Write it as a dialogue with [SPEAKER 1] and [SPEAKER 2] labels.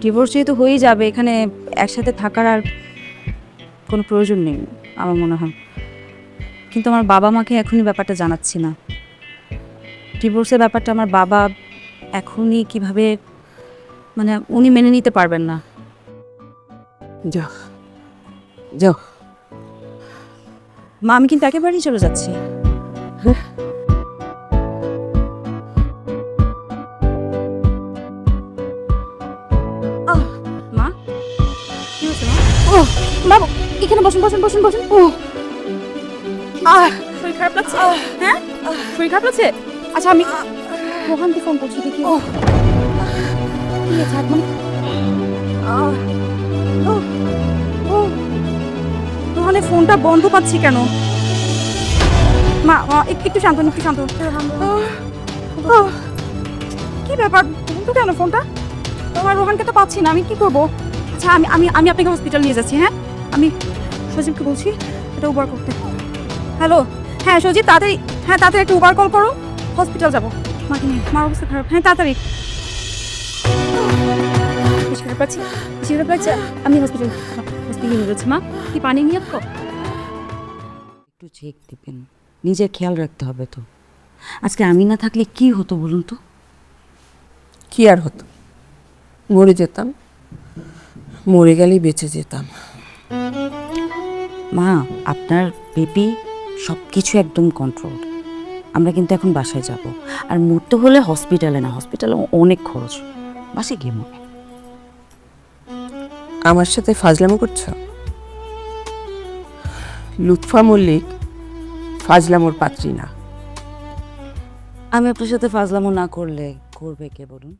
[SPEAKER 1] Divorce যেহেতু হয়েই যাবে, এখানে একসাথে থাকার আর কোনো প্রয়োজন নেই আমার মনে হয়। কিন্তু আমার বাবা মাকে এখনই ব্যাপারটা জানাচ্ছি না। ডিভোর্সের ব্যাপারটা আমার বাবা এখনই কিভাবে, মানে উনি মেনে নিতে পারবেন না।
[SPEAKER 2] যাও যাও।
[SPEAKER 1] মা, আমি কিন্তু একেবারেই চলে যাচ্ছি। মা, কি হয়েছে মা? ও বাবা, এখানে বসুন বসুন বসুন বসুন। ও শরীর খারাপ লাগছে? হ্যাঁ, শরীর খারাপ লাগছে? আচ্ছা, আমি রোহানকে ফোন করছি, দেখি কি হয়েছে। হাত মানে রোহানের ফোনটা বন্ধ পাচ্ছি কেন? মা, একটু শান্ত হন, একটু শান্ত হন। কি ব্যাপার, বন্ধ কেন ফোনটা? তোমার রোহানকে তো পাচ্ছি না, আমি কি করবো? আচ্ছা, আমি আমি আমি আপনাকে হসপিটাল নিয়ে যাচ্ছি। হ্যাঁ, আমি সজীবকে বলছি এটা উবার করতে। হ্যালো, হ্যাঁ সজীব, তাড়াতাড়ি, হ্যাঁ তাড়াতাড়ি একটা উবার কল করো, হসপিটাল যাবো। মাকে নিয়ে, মার অবস্থা খারাপ। হ্যাঁ তাড়াতাড়ি। বেশি খারাপ লাগছে? বেশি খারাপ লাগছে? আমি হসপিটাল নিয়ে যাচ্ছি। মা, কি পানি নিয়ে আসবো?
[SPEAKER 3] একটু চেক দিবেন, নিজের খেয়াল রাখতে হবে তো। আজকে আমি না থাকলে কি হতো বলুন তো?
[SPEAKER 2] কি আর হতো, মরে যেতাম, মরে গেলেই বেঁচে যেতাম।
[SPEAKER 3] মা, আপনার বেবি সব কিছু একদম কন্ট্রোল। আমরা কিন্তু এখন বাসায় যাব, আর মরতে হলে হসপিটালে না, হসপিটালে অনেক খরচ, বাসায় গিয়ে মরে।
[SPEAKER 2] আমার সাথে ফাজলামো করছো? লুৎফা মল্লিক ফাজলামোর পাত্রী না।
[SPEAKER 3] আমি আপনার সাথে ফাজলামো না করলে করবে কে বলুন?